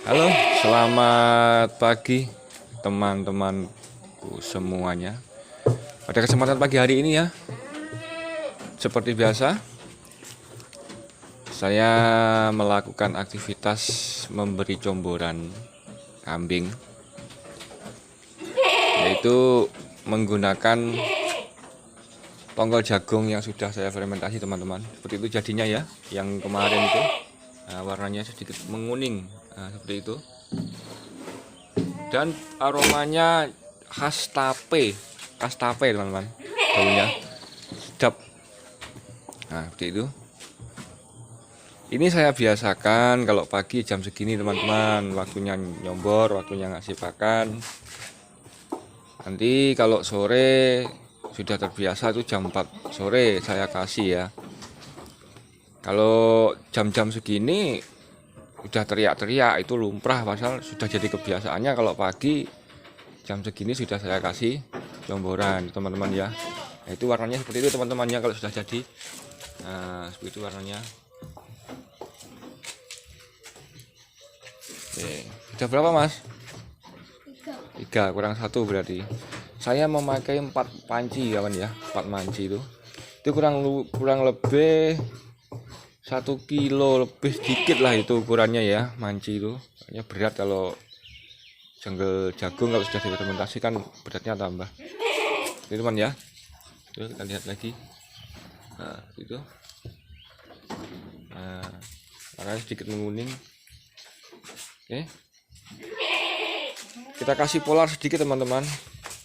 Halo, selamat pagi teman-temanku semuanya. Pada kesempatan pagi hari ini ya, seperti biasa, saya melakukan aktivitas memberi comboran kambing, yaitu menggunakan tongkol jagung yang sudah saya fermentasi teman-teman. Seperti itu jadinya ya, yang kemarin itu warnanya sedikit menguning, seperti itu. Dan aromanya khas tape teman-teman, baunya sedap. Nah seperti itu. Ini saya biasakan kalau pagi jam segini teman-teman, waktunya nyombor, waktunya ngasih pakan. Nanti kalau sore sudah terbiasa itu jam 4 sore saya kasih ya. Kalau jam-jam segini udah teriak-teriak itu lumrah, pasal sudah jadi kebiasaannya. Kalau pagi jam segini sudah saya kasih comboran teman-teman ya. Nah, itu warnanya seperti itu teman-teman ya kalau sudah jadi. Nah seperti itu warnanya. Oke, udah berapa mas? 3 kurang 1 berarti. Saya memakai 4 panci kawan ya, 4 panci itu kurang lebih 1 kilo lebih sedikit lah itu ukurannya ya, manci itu. Hanya berat kalau jenggel jagung kalau sudah difermentasi kan beratnya tambah. Ini teman ya. Tuh, kita lihat lagi. Nah, itu. Nah, warnanya sedikit menguning. Oke. Kita kasih polar sedikit teman-teman.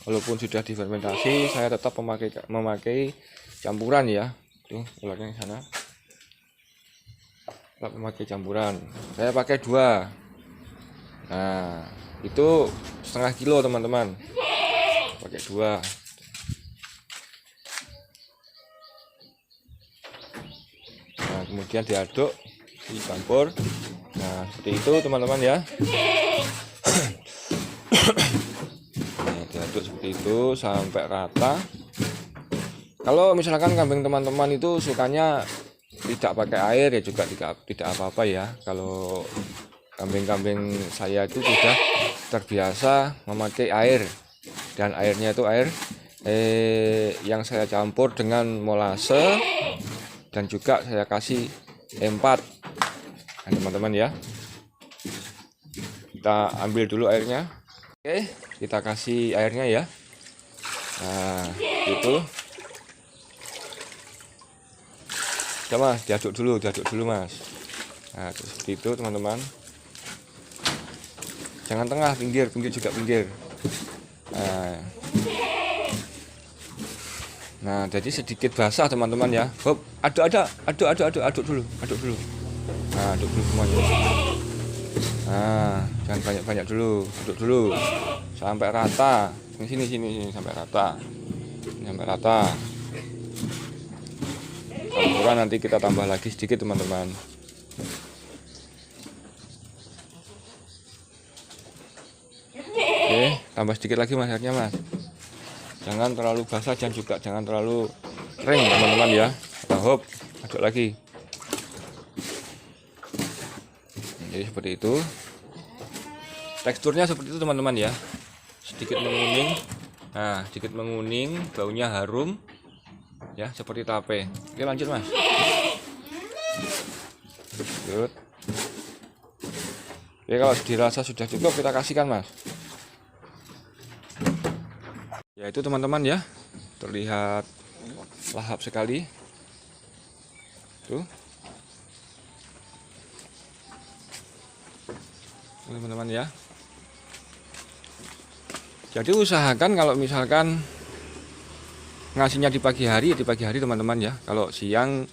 Walaupun sudah difermentasi, saya tetap memakai campuran ya. Tuh, polarnya di sana. Tetap memakai campuran. Saya pakai 2. Nah, itu setengah kilo teman-teman. Pakai 2. Nah, kemudian diaduk, dicampur. Nah, seperti itu teman-teman ya. Nah, diaduk seperti itu sampai rata. Kalau misalkan kambing teman-teman itu sukanya tidak pakai air ya juga tidak apa-apa ya. Kalau kambing-kambing saya itu sudah terbiasa memakai air, dan airnya itu air yang saya campur dengan molase, dan juga saya kasih E4. Nah, teman-teman ya, kita ambil dulu airnya. Oke, kita kasih airnya ya. Nah itu udah mas, diaduk dulu mas. Nah seperti itu teman-teman. Jangan tengah, pinggir juga pinggir. Nah jadi sedikit basah teman-teman ya. Hop, aduk dulu. Nah aduk dulu semuanya. Nah jangan banyak dulu, aduk dulu sampai rata. Sini sampai rata. Campuran nanti kita tambah lagi sedikit teman-teman. Oke, tambah sedikit lagi mas airnya mas. Jangan terlalu basah dan juga jangan terlalu kering teman-teman ya. Kita hop, aduk lagi. Jadi seperti itu. Teksturnya seperti itu teman-teman ya. Sedikit menguning. Nah, sedikit menguning, baunya harum. Ya, seperti tape. Oke, lanjut mas. Lanjut. Oke, kalau dirasa sudah cukup kita kasihkan mas. Ya itu teman-teman ya, terlihat lahap sekali. Tuh. Teman-teman ya. Jadi usahakan kalau misalkan ngasihnya di pagi hari teman-teman ya. Kalau siang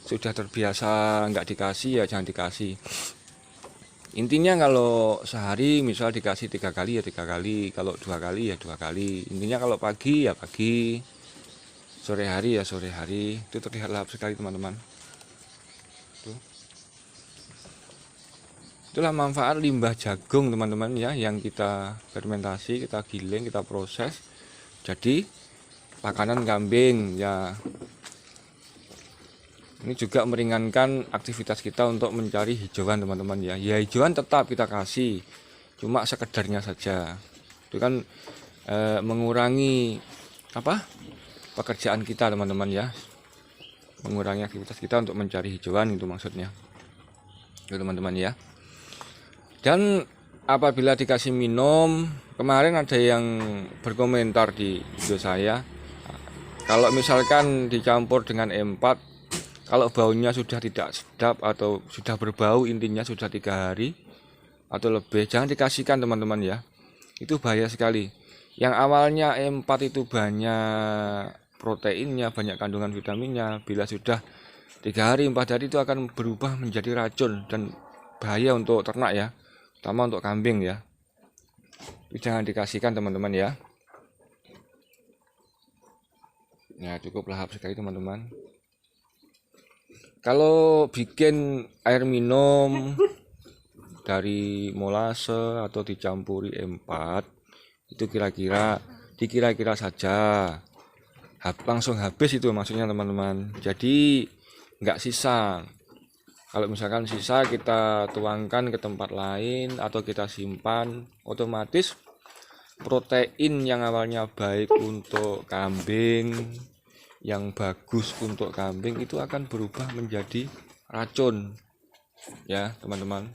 sudah terbiasa nggak dikasih ya jangan dikasih. Intinya kalau sehari misal dikasih 3 kali ya 3 kali, kalau 2 kali ya 2 kali. Intinya kalau pagi ya pagi, sore hari ya sore hari. Itu terlihat lahap sekali teman-teman. Itulah manfaat limbah jagung teman-teman ya, yang kita fermentasi, kita giling, kita proses jadi makanan kambing ya. Ini juga meringankan aktivitas kita untuk mencari hijauan teman-teman ya. Ya hijauan tetap kita kasih, cuma sekedarnya saja. Itu kan mengurangi apa? Pekerjaan kita teman-teman ya. Mengurangi aktivitas kita untuk mencari hijauan itu maksudnya. Itu teman-teman ya. Dan apabila dikasih minum, kemarin ada yang berkomentar di video saya, kalau misalkan dicampur dengan M4, kalau baunya sudah tidak sedap atau sudah berbau, intinya sudah 3 hari atau lebih, jangan dikasihkan teman-teman ya. Itu bahaya sekali. Yang awalnya M4 itu banyak proteinnya, banyak kandungan vitaminnya, bila sudah 3 hari 4 hari itu akan berubah menjadi racun dan bahaya untuk ternak ya, terutama untuk kambing ya. Itu jangan dikasihkan teman-teman ya. Ya cukup lahap sekali teman-teman. Kalau bikin air minum dari molase atau dicampuri M4 itu dikira-kira saja langsung habis itu maksudnya teman-teman. Jadi nggak sisa. Kalau misalkan sisa kita tuangkan ke tempat lain atau kita simpan, otomatis protein yang awalnya baik untuk kambing, yang bagus untuk kambing itu akan berubah menjadi racun ya teman-teman.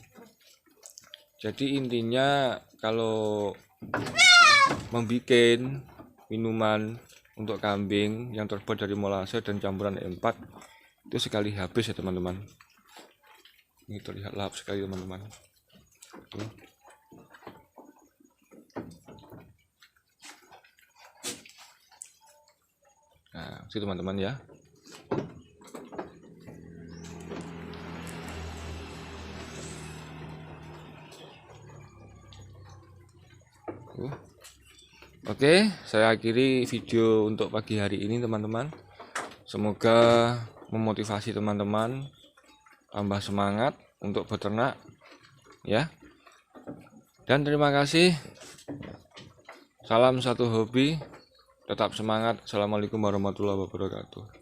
Jadi intinya kalau membuat minuman untuk kambing yang terbuat dari molase dan campuran M4 itu sekali habis ya teman-teman. Ini terlihat lahap sekali teman-teman. Nah, itu teman-teman ya. Oke, saya akhiri video untuk pagi hari ini teman-teman. Semoga memotivasi teman-teman tambah semangat untuk beternak ya. Dan terima kasih. Salam satu hobi. Tetap semangat. Assalamualaikum warahmatullahi wabarakatuh.